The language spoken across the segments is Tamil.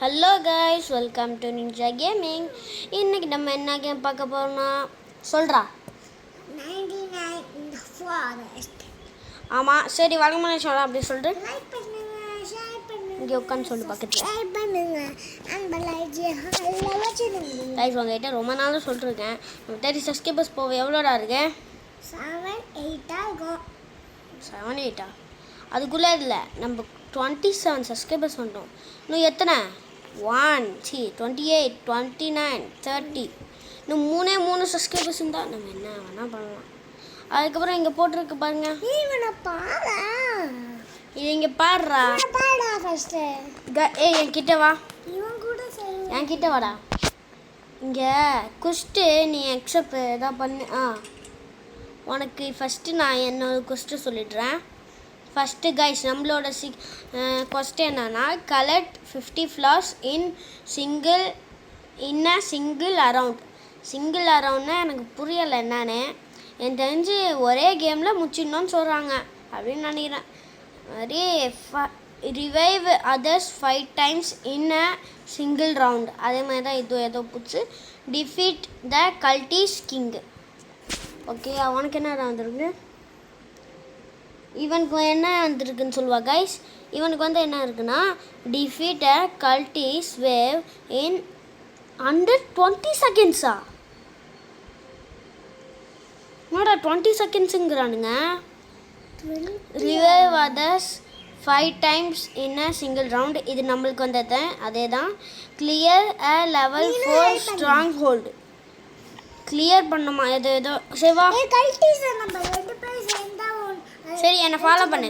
Hello guys, welcome to ninja gaming. இன்னைக்கு நம்ம என்ன கேம் பார்க்க போறோம்னா சொல்றா. 99 in the forest. ஆமாம், சரி வழக்கமான சொல்கிறேன் அப்படி சொல்லிட்டு லைக் பண்ணுங்க, ஷேர் பண்ணுங்க, இங்கே உட்காந்து சொல்லு பக்கத்தில். ஷேர் பண்ணுங்க அண்ட் லைக் ஹல்ல வச்சிடுங்க. கைஸ் உங்ககிட்ட ரொம்ப நாளும் சொல்லிருக்கேன், நம்ம 30 சப்ஸ்கிரைபர்ஸ் போக எவ்வளோடா இருக்கு? 7 8 ஆகும். 7 8 அதுக்குள்ளே இல்லை, நம்ம 27 சப்ஸ்கிரைபர்ஸ் வந்துட்டோம். இன்னும் எத்தனை? 28 29 30. இன்னும் மூணு சப்ஸ்கிரைபர்ஸ் இருந்தால் நம்ம என்ன வேணால் பண்ணலாம். அதுக்கப்புறம் இங்கே போட்டிருக்கு பாருங்க, இவனை பாரா, இது இங்கே பாடுறா. பாடா ஃபர்ஸ்ட். ஏய் என்கிட்ட வா, இவன் கூட செய்ய. என்கிட்ட வாடா. இங்கே குஸ்ட்டு நீ எக்ஸப்ட் எதாவது பண்ணு. உனக்கு ஃபஸ்ட்டு நான் என்னோட குஸ்ட்டு சொல்லிடுறேன். ஃபஸ்ட்டு கைஸ், நம்மளோட கொஸ்டின் என்னன்னா, collect 50 flowers in single round. Single அரவுண்ட்னா எனக்கு புரியலை என்னன்னு. எனக்கு தெரிஞ்சு ஒரே கேமில் முடிச்சிடணும்னு சொல்கிறாங்க அப்படின்னு நினைக்கிறேன். மாதிரி revive others 5 times in a single round. அதே மாதிரி தான் இது ஏதோ புதுசு. Defeat the cultist king. Okay, அவனுக்கு என்ன வந்துருக்கு? இவனுக்கு என்ன வந்துருக்குன்னு சொல்லுவா கைஸ். இவனுக்கு வந்து என்ன இருக்குன்னா, defeat a cultist wave in under 20 செகண்ட்ஸா? என்னடா 20 செகண்ட்ஸுங்கிறானுங்க. Revive others 5 times in a single round. இது நம்மளுக்கு வந்தது அதே தான். Clear a level 4 stronghold. Clear பண்ணுமா? எது ஏதோ சேவா. கல்டிஸ் நம்ம ரெண்டு பேரும் சேர்ந்தா சரி, என்னை ஃபாலோ பண்ணு.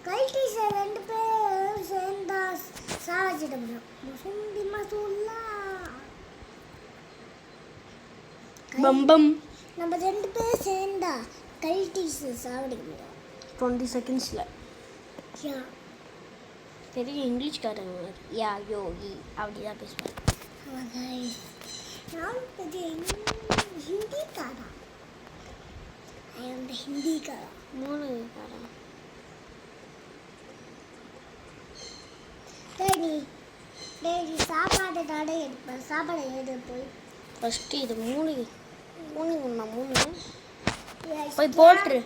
கல்டிஸ் ரெண்டு பேரும் சேர்ந்தா சாவச்சிட முடியும். முசுண்டி மசுல்லா பம்பம். நம்ம ரெண்டு பேரும் சேர்ந்தா கல்டிஸ் சாவடிக்க முடியும் 20 செகண்ட்ஸில். யா சரி, இங்கிலீஷ்காரங்க யா யோ இ அப்படி தான் பேசுவாங்க. நான் ஹிந்திக்காரா. ஐ ஆம் தி ஹிந்திக்காரா. 3 காரன். டேய் சாப்பாடு நாடே எடுப்பேன். சாப்பாடு எடு போய் ஃபஸ்ட்டு இது 3 போய் போட்டுரு.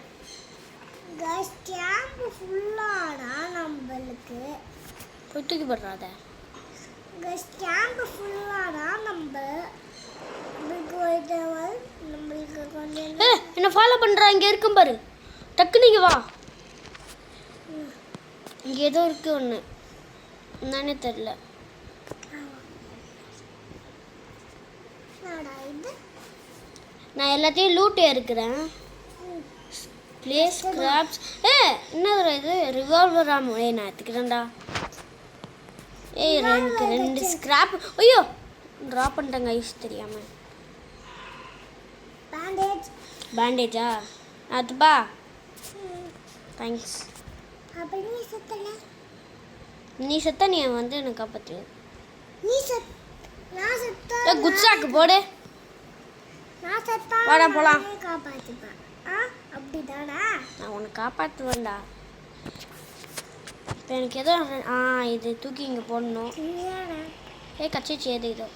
கைஸ், கேம்ப் ஃபுல்லாடா நம்மளுக்கு. போய் தூக்கி போடுறாத. கைஸ், கேம்ப் ஃபுல்லாடா நம்மளுக்கு கொஞ்சம். என்ன ஃபாலோ பண்ணுறா? இங்கே இருக்கும் பாரு, டக்குன்னு இங்கே வா. இங்கே ஏதோ இருக்குது ஒன்று, என்னன்னே தெரில. நான் எல்லாத்தையும் லூட்டு இருக்கிறேன். பிளேஸ் கிராப்ஸ். என்ன இது? ரிவால்வர் ஆமாம். நான் எடுத்துக்கிறேன்டா. எனக்கு 2 ஸ்கிராப். ஐயோ, ட்ராப் பண்ணிட்டேங்க ஐஸ் தெரியாமல். பேண்டேஜா? அதுப்பா, தேங்க்ஸ். நீ செத்த, நீ வந்து எனக்கு காப்பாற்று. குட்ஸாக்கு போடு. வாடா போலாம். நான் உன்னை காப்பாற்றுவேன்டா. இப்போ எனக்கு ஏதோ இது தூக்கி இங்கே போடணும். கச்சிச்சு எது இதோ.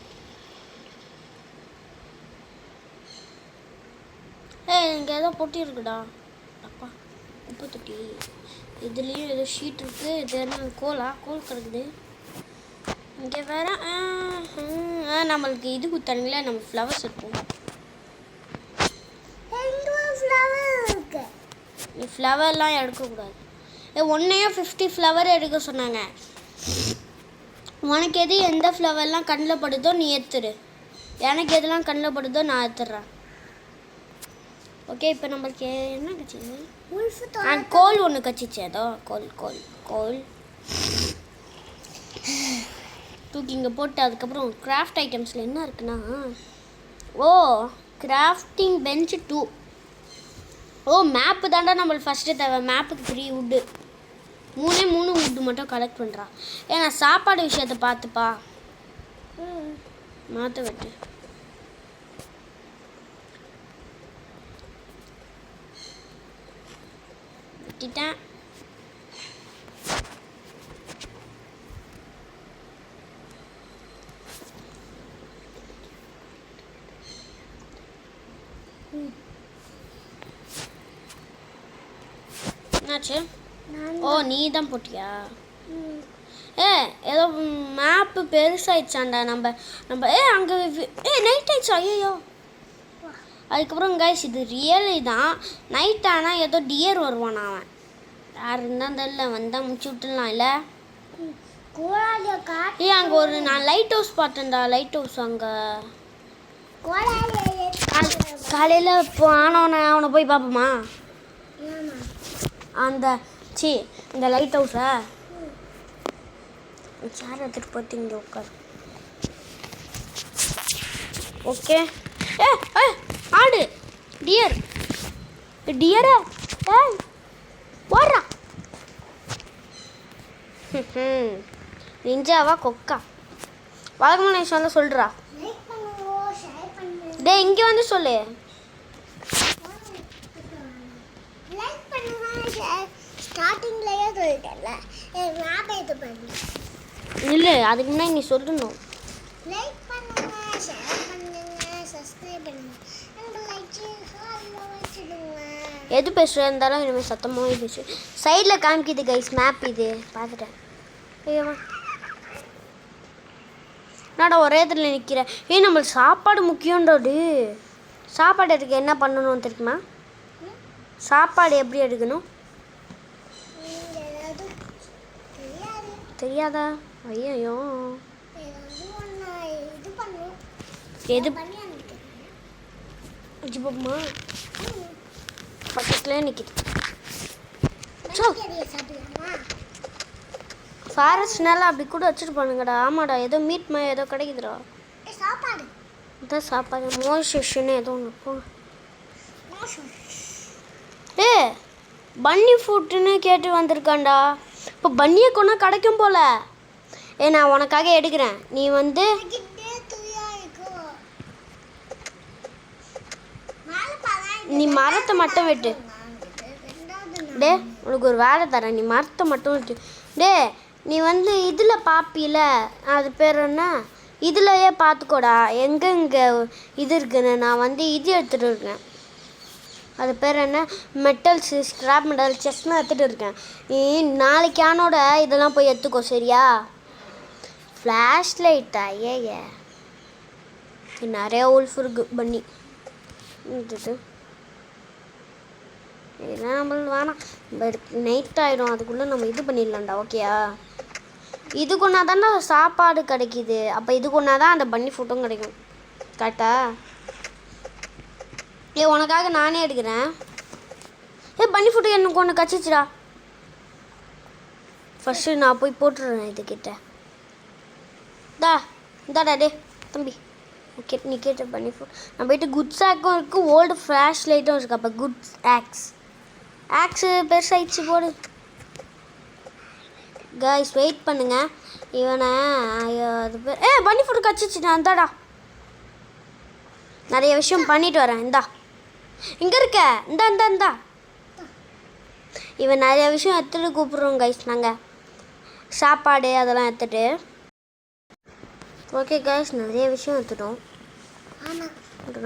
இங்கே ஏதோ பொட்டி இருக்குடா. அப்பா, உப்பு தொட்டி. இதுலேயும் ஏதோ ஷீட் இருக்குது. இது என்ன கோல் கிடக்குது இங்கே வேற. நம்மளுக்கு இது குத்தானுங்களே, நம்ம ஃப்ளவர்ஸ் இருப்போம். நீ ஃப்ளவர்லாம் எடுக்கக்கூடாது. ஒன்றையும் 50 ஃப்ளவர் எடுக்க சொன்னாங்க. உனக்கு எந்த ஃப்ளவர்லாம் கண்ணில் படுதோ நீ எடுத்துரு. எனக்கு எதெல்லாம் கண்ணில் படுதோ நான் எடுத்துடுறேன். ஓகே, இப்போ நம்மளுக்கு என்ன கட்சிது? கோல் ஒன்று கட்சிச்சு. ஏதோ கோல் தூக்கி இங்கே போட்டு அதுக்கப்புறம் கிராஃப்ட் ஐட்டம்ஸில் என்ன இருக்குன்னா, கிராஃப்டிங் பெஞ்ச் 2. மேப்பு தாண்டா நம்மளுக்கு ஃபஸ்ட்டு தேவை. மேப்புக்கு 3 வுட்டு. 3 வுட்டு மட்டும் கலெக்ட் பண்ணுறா. ஏன்னா சாப்பாடு விஷயத்தை பார்த்துப்பா. மாற்ற வெட்டு. வெட்டிட்டேன். என்னாச்சு? நான் ஓ நீ தான் போட்டியா? ம். ஏதோ மேப்பு பெருசாயிடுச்சாண்டா. நம்ம நம்ம அங்கே நைட் ஆயிடுச்சா? ஐயோ. அதுக்கப்புறம் கைஸ் இது ரியலி தான். நைட் ஆனால் ஏதோ டியர் வருவான் அவன். யார் இருந்தால் தெரியல, வந்தால் முடிச்சு விட்டுடலாம் இல்லை? கோழாலியை காட்டு. அங்கே ஒரு நான் லைட் ஹவுஸ் பார்த்தேன்டா. லைட் ஹவுஸ் அங்கே கோழாலியை காலையில் இப்போ ஆனவனை அவனை போய் பார்ப்போமா? ஏமா அந்த இந்த லைட் ஹவுஸை சேர் எடுத்துகிட்டு போட்டு இங்கே உட்காரு. ஓகே. ஆடு டியர் டியரா போடுறா. நிஞ்சாவா கொக்கா வழக்கமான விஷயம் தான் சொல்கிறா. லைக் பண்ணுங்க, ஷேர் பண்ணுங்க. டே இங்கே வந்து சொல்லு. லைக் பண்ணுங்க, ஷேர் ஸ்டார்டிங்லயே சொல்லிட்டேன்ல. மேப் இது பண்ணு. இல்லை அதுக்கு முன்னாடி நீ சொல்லணும். லைக் பண்ணுங்க, ஷேர் பண்ணுங்க, சப்ஸ்கிரைப் பண்ணுங்க. நம்ம லைக் ஹால்ல வச்சிடுங்க. எது பேசுகிறா இருந்தாலும் இனிமேல் சத்தமாக பேசு. சைடில் காமிக்குது கைஸ் மேப். இது பார்த்துட்டேன். ஐயோமா என்னடா ஒரே இதில் நிற்கிறேன். நம்மளுக்கு சாப்பாடு முக்கியம்டாடு. சாப்பாடு எடுக்க என்ன பண்ணணும் தெரியுமா? சாப்பாடு எப்படி எடுக்கணும் ஏதாவது தெரியாது. தெரியாதா? ஐயோ ஏதாவது ஒன்று இது பண்ணும். எது பண்ணி அனுப்பிக்கிறேன். ஜிபம்மா பக்கத்துலேயே நிற்கிது. மணிக்கறியை சாப்பிடலாமா? ஃபாரஸ்ட்னால அப்படி கூட வச்சுட்டு பண்ணுங்கடா. ஆமாடா ஏதோ மீட் ஏதோ கிடைக்குதுடா. சாப்பாடு இதான் சாப்பாடு மோஷன்னு ஏதோ ஒன்று போங்க. மோஷம். பன்னி ஃபுட்டுன்னு கேட்டு வந்திருக்கான்டா. இப்போ பன்னியை கொண்டா கிடைக்கும் போல. நான் உனக்காக எடுக்கிறேன். நீ வந்து நீ மரத்தை மட்டும் வெட்டு. டே உனக்கு ஒரு வேலை தரேன். நீ மரத்தை மட்டும் வெட்டு. டே நீ வந்து இதில் பார்ப்பில, அது பேர் என்ன, இதுலையே பார்த்துக்கோடா எங்கெங்கே இது இருக்குன்னு. நான் வந்து இது எடுத்துகிட்டு இருக்கேன். அது பேர் என்ன, மெட்டல்ஸ், ஸ்க்ராப் மெட்டல், செஸ்லாம் எடுத்துகிட்டு இருக்கேன். நீ நாளைக்கு ஆனோட இதெல்லாம் போய் எடுத்துக்கோ சரியா? ஃப்ளாஷ் லைட்டா? நிறையா உல்ஃப் இருக்கு பண்ணி. இதெல்லாம் நம்மளுக்கு வேணாம். நைட் ஆகிடும், அதுக்குள்ளே நம்ம இது பண்ணிடலாம்டா. ஓகேயா? இது கொண்டா தானே சாப்பாடு கிடைக்கிது. அப்போ இது கொண்டா தான் அந்த பன்னி ஃபுட்டும் கிடைக்கும். கரெக்டா? உனக்காக நானே எடுக்கிறேன். பன்னி ஃபுட்டு எனக்கு ஒன்று கச்சிச்சுடா. ஃபஸ்ட்டு நான் போய் போட்டுடுறேன் இதுக்கிட்ட. இந்தாடா டே தம்பி, நீ கேட்ட பன்னி ஃபுட். நான் போயிட்டு குட்ஸ் ஆக்கும் இருக்குது, ஓல்டு ஃப்ளாஷ் லைட்டும் இருக்குது. அப்போ குட்ஸ் ஆக்ஸு பெருசாகிடுச்சு போடு. கைஸ் வெயிட் பண்ணுங்க. இவனை அது பேர் பன்னி ஃபுட்டு கச்சிச்சுடா. இந்தாடா நிறைய விஷயம் பண்ணிட்டு வரேன். இந்தா இங்கே இருக்க. இந்தா இவன் நிறைய விஷயம் எடுத்துகிட்டு கூப்பிட்றோம் கைஸ். நாங்கள் சாப்பாடு அதெல்லாம் எடுத்துகிட்டு. ஓகே கைஸ் நிறைய விஷயம் எடுத்துட்டோம்.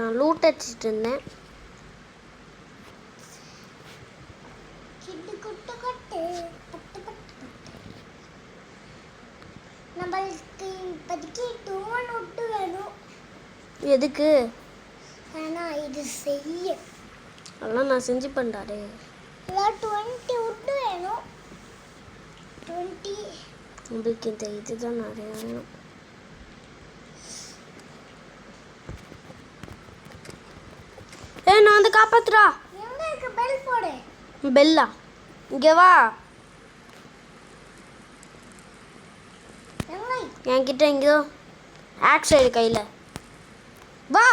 நான் லூட் அடிச்சிட்டு இருந்தேன். நம்மளுக்கு இப்போதைக்கு டோன் விட்டு வேணும். எதுக்கு? ஆனால் இது செய்ய அதெல்லாம் நான் செஞ்சு பண்ணாரு. 20 விட்டு வேணும். 20 உங்களுக்கு இந்த இதுதான் நிறைய வேணும். நான் வந்து காப்பாத்துறா. எங்க இருக்கு? பெல் போடு. பெல்லா இங்கே வா. என்கிட்ட எங்கேயோ ஆக்ஸ் சைடு கையில் வா.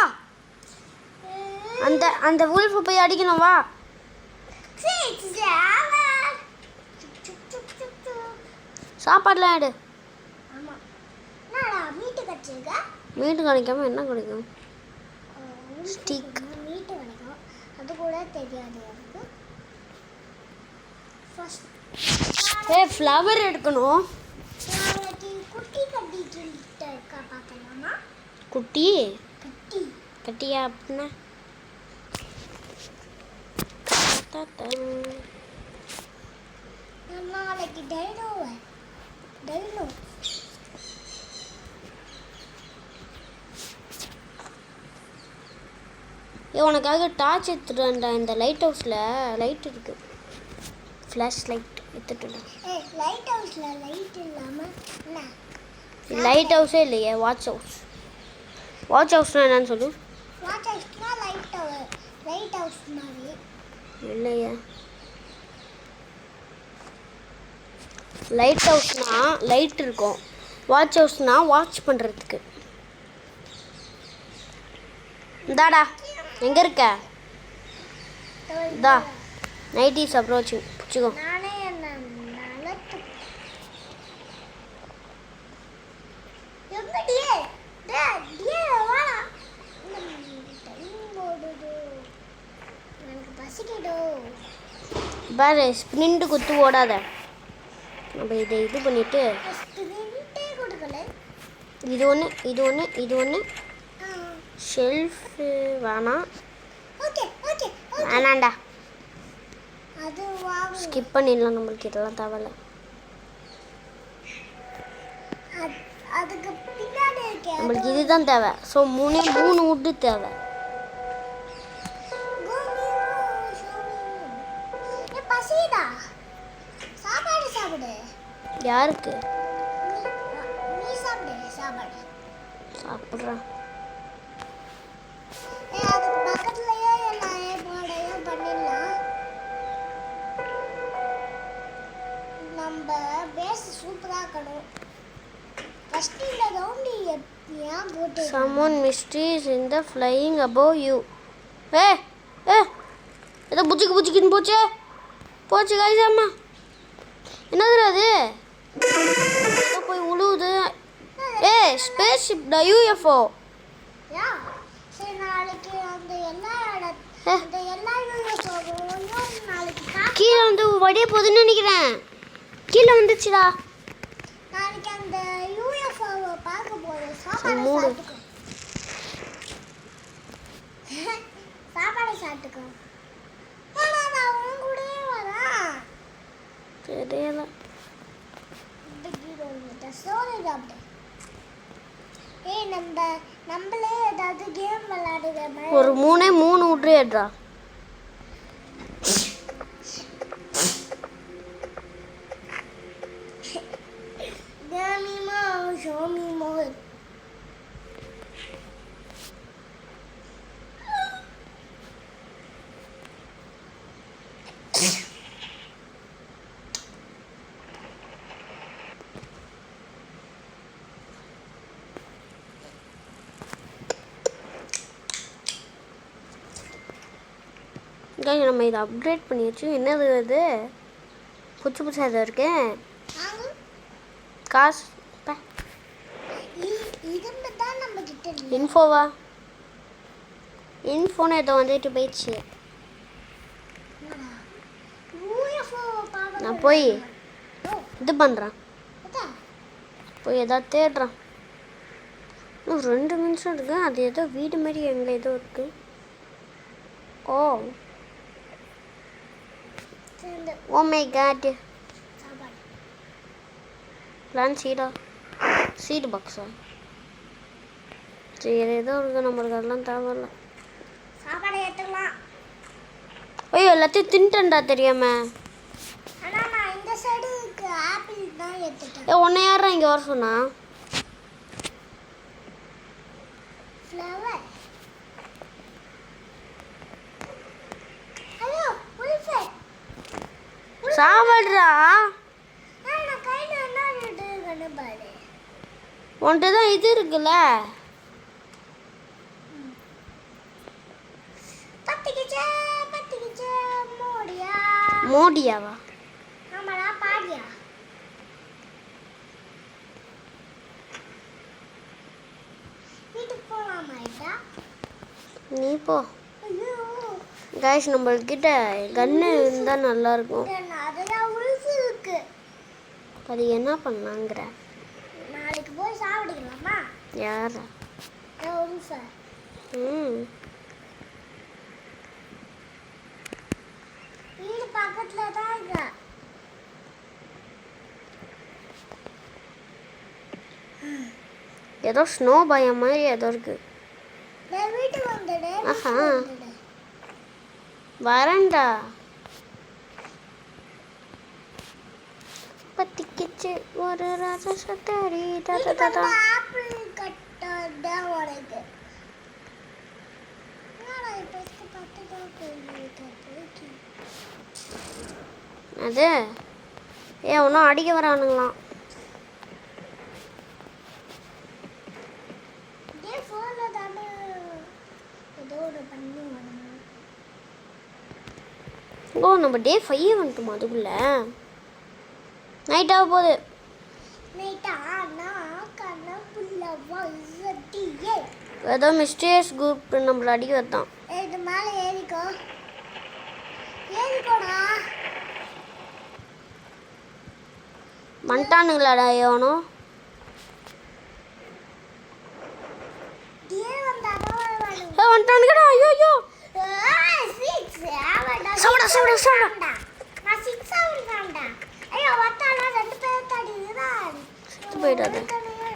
அந்த உல்ஃபை போய் அடிக்கணும். வா. சாப்பாடுலாம் எடு. மீட்டு கிடைக்காம என்ன கிடைக்கும்? ஸ்டீக். மீட்டு கிடைக்கும், அது கூட தெரியாது எனக்கு. ஃப்ளவர் எடுக்கணும். குட்டி கட்டிட்டு இருக்கா பார்க்கலாமா? குட்டி கட்டி கட்டியா? அப்படின்னா நாளைக்கு டைனோ உனக்காக டார்ச் எடுத்துட்டு இந்த லைட் ஹவுஸில் லைட் இருக்கு, ஃப்ளாஷ் லைட் எடுத்துட்டு. லைட் ஹவுஸ்ல லைட் இல்லாம என்ன லைட் ஹவுஸே இல்லையே, வாட்ச் ஹவுஸ். வாட்ச் ஹவுஸ்னா என்னன்னு சொல்லு. வாட்ச் ஹவுஸ்னா லைட் ஹவுஸ் மாதிரி இல்லையே. லைட் ஹவுஸ்னா லைட் இருக்கும், வாட்ச் ஹவுஸ்னா வாட்ச் பண்ணுறதுக்கு. இந்தாடா, எங்கே இருக்க? இதா நைட் இஸ் அப்ரோச்சிங், பிடிச்சிக்கோ. நானே என்ன நலத்து எங்கடியே டியே வா டைம் ஓடுது, எனக்கு பசிக்குதோ. பாரு, ஸ்ப்ரிண்ட் குத்து ஓடாத. நம்ம இதை இது பண்ணிவிட்டு ஸ்பிரிண்டே கொடுக்கல. இது ஒன்று, இது ஒன்று, இது ஒன்று. ஷெல்ஃபு வேணாம், ஓகே ஓகே வேணாண்டா, அது வாங்க. ஸ்கிப் பண்ணிடலாம், நம்மளுக்கு இதெல்லாம் தேவையில்ல. அதுக்கு பின்னாடி இருக்கே நம்மளுக்கு இதுதான் தேவை. ஸோ மூணு உட்டு தேவை. பசிதா, சாப்பாடு சாப்பிடு. யாருக்கு? நீ சாப்பிடு சாப்பாடு. சாப்பிட்றேன். அதுக்கு பக்கத்துலயே எல்லா மாடையும் பண்ணிடலாம். நம்ம பேஸ் சூப்பராக இருக்கணும். ஃபர்ஸ்ட் இந்த ரவுண்டு ஏன் போட்டு Someone mysteries in the flying above you. ஏதோ புச்சிக்குன்னு போச்சு காய்ஸ். அம்மா என்னது அது? ஏதோ போய் உழுவுது. Space ஷிப்டா, UFO. யா சரி, நாளைக்கு அந்த எல்லா நாளைக்கு கீழே வந்து வடிய போகுதுன்னு நினைக்கிறேன். கீழே வந்துச்சுடா. நாளைக்கு அந்த யூஎஃப்ஓவை பார்க்க போறோம். சாப்பாடு மூடு. சாப்பிட்டுக்கோ. ஏன்னா நான் உன் கூடயே வரேன். தெரியல. சோறு சாப்பிடு. நம்மளே ஏதாவது கேம் விளையாடுற மாதிரி ஒரு மூணு விட்றியேட்ரா. கேமிமா ஷோமிமோ. நம்ம இதை அப்கிரேட் பண்ணியாச்சு. என்னது அது? புதுசாக இதாக இருக்கு. காசு இதுன்னு தான் நம்ம கிட்ட இல்லை. இன்ஃபோவா? இன்ஃபோன்னு ஏதோ வந்துட்டு போயிடுச்சு. நான் போய் இது பண்ணுறேன், போய் எதாவது தேடுறேன். இன்னும் 2 நிமிஷம் இருக்கு. அது ஏதோ வீடு மாதிரி எங்கே ஏதோ இருக்கு. Oh oh my god. Plant seed பாக்ஸா? சரி, ஏதோ இருக்குது. நம்மளுக்கு அதெல்லாம் தேவையில்ல. சாப்பாடு ஏற்றலாம். ஐயோ, எல்லாத்தையும் தின்ட்டேன்டா தெரியாம. ஆனால் நான் இந்த சைடுக்கு ஆப்பிள் தான் ஏற்றுட்டேன். உன்னை யாரா இங்கே வர சொன்னா? ஃப்ளவர். ஐயோ உல்ஃபே சாப்பிட்றா. நான் கையில் என்ன இருக்குன்னு பாரு. உன்கிட்ட தான் இது இருக்குல்ல. பத்திக்கிச்சே மோடியாவா? ஆமாடா, பாடியா. வீட்டுக்கு போகலாமா? நீ போ. ஐயோ காய்ஸ், நம்மள்கிட்ட கன்று இருந்தால் நல்லாயிருக்கும். அதெல்லாம் உல்ஃபு இருக்கு. அது என்ன பண்ணலாங்கிற? நாளைக்கு போய் சாப்பிடுக்கலாமா? யாரா? உல்ஃபு. வீடு பக்கத்தில் தான் இருக்கு. ஏதோ ஸ்னோ பயம் மாதிரி ஏதோ இருக்கு. நான் வீட்டுக்கு வந்துடு. ஆஹா. வரண்டா. பத்திக்கிச்சு ஒரு ராசசத்தடி ததததா. ஆப்பிள் கட்டடா உனக்கு. என்னடா இப்போ பத்து தான் போயிட்டு. அது ஒன்றும் அடிக்க வரானுங்களாம். இதே ஃபோனில் தானே ஏதோ ஒரு பண்ணி வரணும். ஓ நம்ம டே 5 வந்துட்டோம். அதுக்குள்ள நைட் ஆக போகுது. நைட்டா நான் கண்ணப்புள்ளவா இசட்டியே. ஏதோ மிஸ்டேஸ் குரூப் நம்மள அடிக்க வரதான். இது மேலே ஏறிக்கோ. ஏறிக்கோடா. வந்துட்டானுங்களாடா எவனும். வந்துட்டானுங்கடா. ஐயோ ஐயோ. சவுடா சவுடா சவுடா. நான் 6 ஆவண்டா. ஐயோ வத்தால ரெண்டு பேர் தடிக்குதா. செத்து போயிடாது.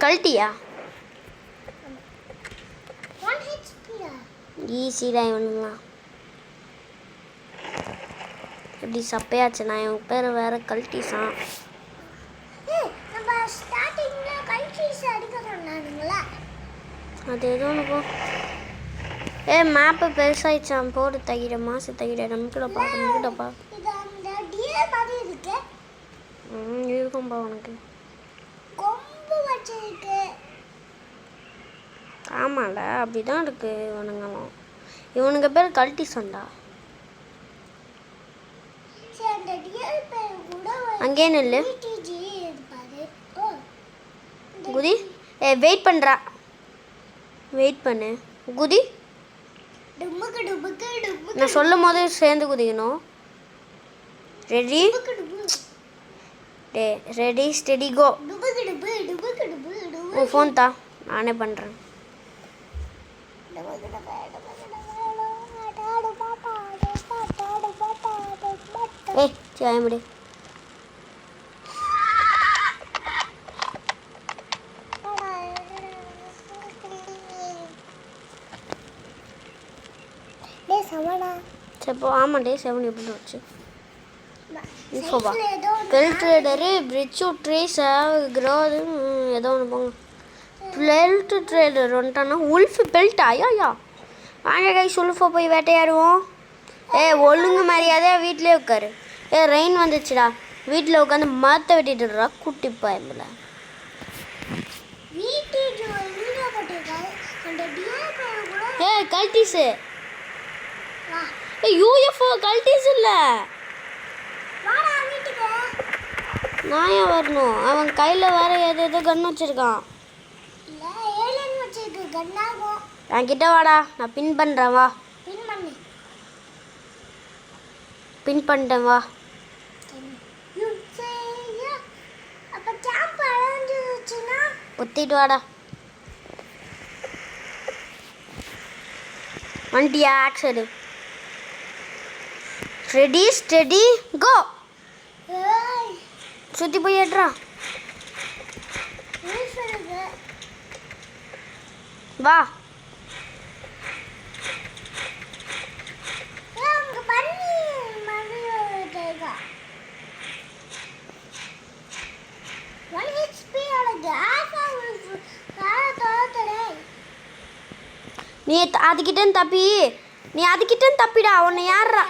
கல்ட்டியா 1 HP. ஈஸிடா இவனுங்களாம். எப்படி சப்பையாச்சு. நான் இவன் பேர் வேற கல்ட்டிஸான். நம்ம ஸ்டார்டிங்ல கல்ட்ரிஸ் அடிக்க சொன்னானுங்களா. அது எதுவும் ஒன்று போ. மேப்பு பெருசாகிடுச்சான். போடு தகிட மாசு தகிட நமக்குடப்பா நமக்குடப்பா. இது அந்த டியர் மாதிரி இருக்கு. இருக்கும்பா உனக்கு. கொம்பு வச்சிருக்கு. ஆமால அப்படிதான் இருக்கு. இவனுங்க பேர் கல்ட்டிஸான்டா. சரி அந்த டியர் பேர் கூட அங்கே நில்லு. டிஜி இது பாரு. ஓ குதி. வெயிட் பண்ணுறா. வெயிட் பண்ணு. குதி. டுமுக்கு டுமுக்கு டுமுக்கு. நான் சொல்லும் போது சேர்ந்து குதிக்கணும். ரெடி. டுமுக்கு டுமு. Ready steady go. டுமுக்கு டுமு டுமுக்கு டுமு டுமு. உன் ஃபோன் தா. நானே பண்ணுறேன். டுமுக்கு டுமு டுமுக்கு டுமு. ஆடாடு பாப்பா ஆடாடு பாப்பா ஆடாடு. ஏய் சாயமுடி. டேய் சமடா. சப்போ ஆமாண்டே 7 எப்படி வச்சு இன்ஃபோவா. ஏதோ பெல் ட்ரேடரு பிரிட்ஜு ட்ரேஸ் க்ரோது ஏதோ ஒன்று போங்க. பெல்ட் ட்ரேடர் வந்துட்டானா. உல்ஃப் பெல்ட்டா. ஐயா வாங்க கை உல்ஃபை போய் வேட்டையாடுவோம். ஒழுங்கு மரியாதையாக வீட்டிலே உட்காரு. ரெயின் வந்துச்சுடா. வீட்டில் உட்காந்து மரத்தை வெட்டிட்டுறா குட்டி பயமில்ல. வீட்டுக்கு ஒரு வீடியோ போட்டிருக்காரு. அந்த டியர் பேர் கூட கல்ட்டிஸு. வா. யூஎஃப்ஓ கல்ட்டிஸ் இல்லை. வாடா வீட்டுக்கு. நான் ஏன் வரணும். அவன் கையில் வேற ஏதோ கன் வச்சுருக்கான். இல்ல ஏலியன் வச்சிருக்கு கன்னாகும். என்கிட்ட வாடா. நான் பின் பண்ணுறேன் வா. பின் பண்ணு. பின் பண்ணிட்டேன் வா. அப்ப கேம்ப் அழைஞ்சிருச்சுன்னா ஒத்திட்டு வாடா. வண்டியா ஆக்சடு. ரெடி ஸ்டெடி கோ. ஏய் சுற்றி போய் ஏட்றா. ஈஸ்வருக்கு வா. அங்க பண்ணி மறுபடியும் 1 HP அழகு ஆஃபா காத்தோடே. நீ அதுக்கிட்டேன்னு தப்பி. நீ அதுக்கிட்டேன்னு தப்பிடா. உன்னை யார்றா.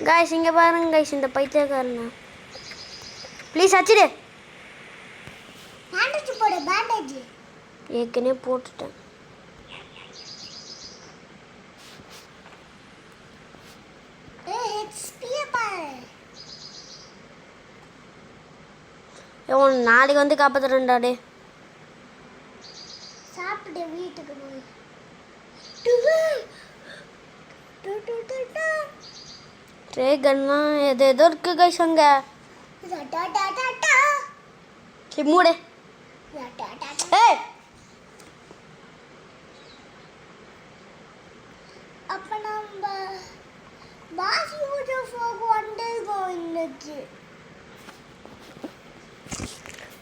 காய்ஸ் இங்கே பாருங்க காய்ஸ். இந்த பைத்தியக்காரங்க ப்ளீஸ் அச்சிடு. பேண்டேஜ் போடு பேண்டேஜ். ஏற்கனவே போட்டுட்டேன். HP பாரு. உன் நாளைக்கு வந்து காப்பாற்றுறேன்டா. டே சாப்பிட்டு வீட்டுக்கு போய் ரேகன்லாம் ஏதோ இருக்கு கைஸ் அங்கே. சரி மூடு. ஏய் அப்ப நம்ம பாஸ் யூஜர் ஃபோக் வந்து இன்னைக்கு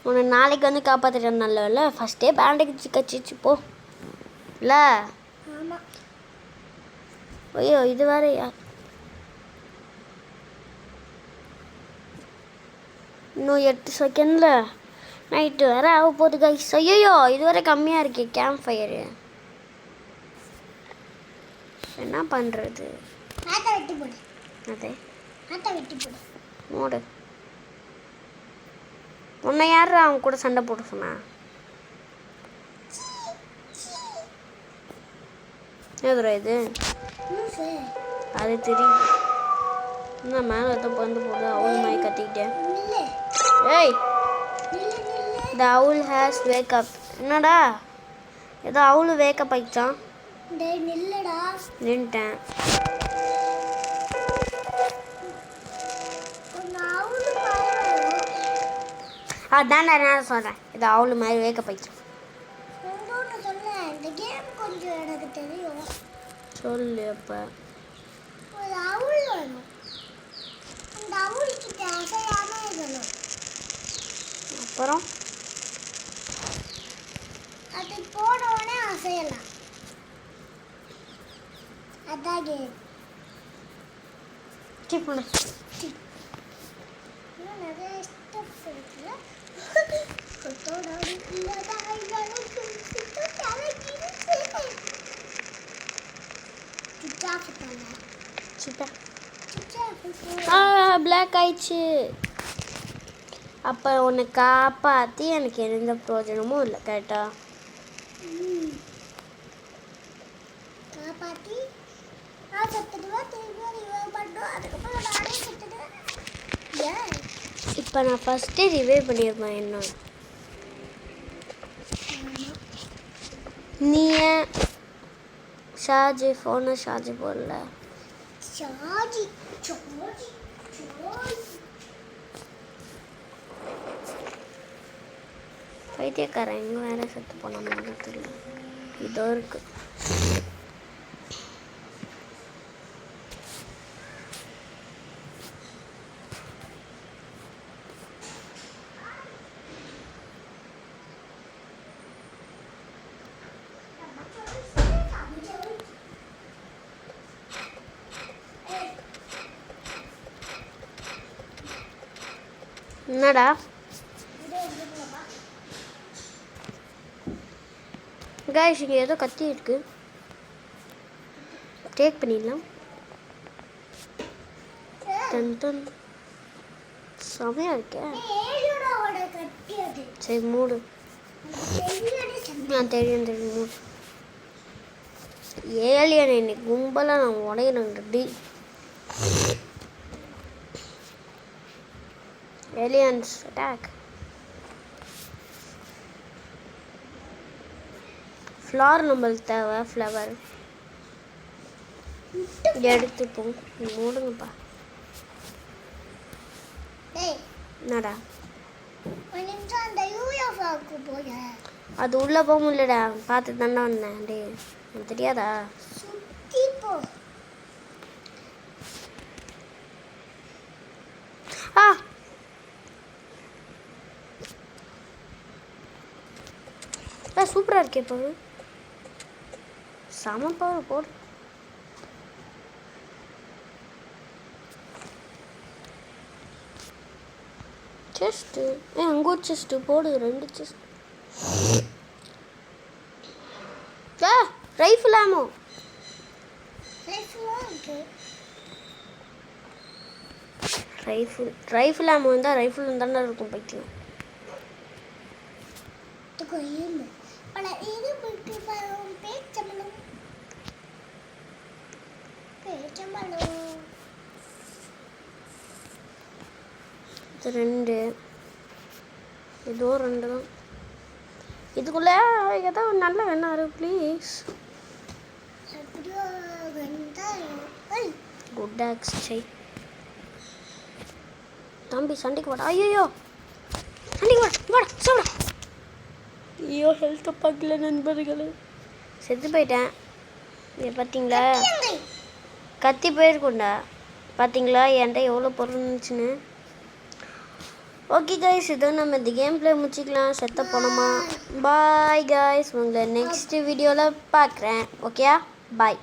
உன்னை நாளைக்கு வந்து காப்பாற்றிட்டு நல்ல ஃபஸ்ட்டே பேண்டேஜ் கச்சிச்சு போ இல்லை. ஆமா ஐயோ இது வேறயா, இன்னும் 8 செகண்டில் நைட்டு வேற ஆக போகுது கைஸ். ஐயோ இது வரை கம்மியாக இருக்கே கேம்ப் ஃபயரு. என்ன பண்ணுறது? ஆட்டை வெட்டி போடு. அதே ஆட்டை வெட்டி போடு. மூடு. உன்னை யார் அவன் கூட சண்டை போட்டு சொன்னா? எதுரா இது? லூசு. அது தெரியுது. என்ன மேலே எதோ வந்து போடு அவள் மாதிரி கத்திக்கிட்டேன். நில்லு. ஏய் நில்லு நில்லு. the owl has wake up. என்னடா ஏதோ அவளு வேக்கப் ஆயிடுச்சான். டேய் நில்லுடா. நின்ட்டேன். அவளு பாரு. அதான்டா நான் சொல்கிறேன், இது அவளு மாதிரி வேக்கப் ஆயிடுச்சான். இன்னொன்று சொன்னேன், இந்த கேம் கொஞ்சம் எனக்கு தெரியும். சொல்லு அப்போ. ஒரு அவுள் வேணும். அந்த அவுள் கிட்ட அசையாம இருக்கணும். அப்புறம் அது போனோடனே அசையலாம். அதான் கேம். பண்ணு. இன்னும் நிறைய ஸ்டெப் இருக்குல்ல. கொத்தோடாடி இல்லாத ஐயாவும் சுட்டு தலைக்கிடுச்சு. சுட்டாஃபிட்டாங்க. சுட்டா சுட்டாஃபிட்டா. பிளாக் ஆயிடுச்சு. அப்போ உன்னை காப்பாற்றி எனக்கு எந்த பிரயோஜனமும் இல்லை கரெக்டா? காப்பாற்றி நான் சத்துடுவேன், திரும்ப ரிவைவ் பண்ணுவேன், அதுக்கப்புறம் நானே சத்துடுவேன். ஏன் இப்போ நான் ஃபஸ்ட்டு ரிவைவ் பண்ணியிருப்பேன். என்ன நீ ஏன் ஷார்ஜ் ஃபோனை ஷார்ஜ் போடல? சார்ஜி சார்ஜி சார்ஜி. பைத்தியக்காரன் எங்கே வேற செத்து போனான்னு தெரியல. இதோ இருக்கு. என்னடா கைஸ் இங்கே ஏதோ கத்தி இருக்கு, டேக் பண்ணிடலாம். டன் டன் செமையாக இருக்கே. ஏலியனோட கட்டி அது. சரி மூடு. தெரியாதே சொன்னேன். நான் தெரியும் தெரியும் மூடு. ஏலியன் இன்னைக்கு கும்பலாக நான் உடையிறேன்டி. Aliens attack. ஃப்ளவர் நம்மளுக்கு தேவை. ஃப்ளவர் எடுத்துப்போம். மூடுங்கப்பா. டேய் என்னடா ஒரு நிமிஷம் அந்த யூஎஃப்ஓக்கு போய அது உள்ளே போக முடியலடா. பார்த்து தானே வந்தேன். டே எனக்கு தெரியாதா? சுத்தி போ. ஆ சூப்பராக இருக்கே இப்போ. செம பவர் போடு. செஸ்ட்டு அங்கே ஒரு செஸ்ட்டு போடு. 2 செஸ்ட். ரைஃபிள் ஆமோ. லைஃப்லாம் இருக்கு. ரைஃபிள் ஆமோ இருந்தால் ரைஃபிள் இருந்தாண்டா இருக்கும் பைத்தியம். துக்கு இரும்பு பல இது விட்டு வரும் பேச்சம்பளம் பேச்சம்பளம். இது 2 ஏதோ 2 தான். இதுக்குள்ளே ஏதோ நல்ல வேணா இருக்கு ப்ளீஸ். அப்படியோ வெந்தாய். குட் ஆக்ஸ் சை. தம்பி சண்டைக்கு வாடா. ஐயோ சண்டைக்கு வாடா சாப்பிட. ஐயோ ஹெல்த்தை பார்க்கல நண்பர்களே. செத்து போயிட்டேன். இதை பார்த்தீங்களா? கத்தி போயிருக்குண்டா. பார்த்தீங்களா என்கிட்ட எவ்வளோ பொருள் இருந்துச்சுன்னு. ஓகே கைஸ், இதோ நம்ம இந்த கேம் பிளே முடிச்சிக்கலாம். செத்த போனோமா. பாய் கைஸ், உங்களை நெக்ஸ்ட் வீடியோவில் பார்க்குறேன். ஓகேயா? பாய்.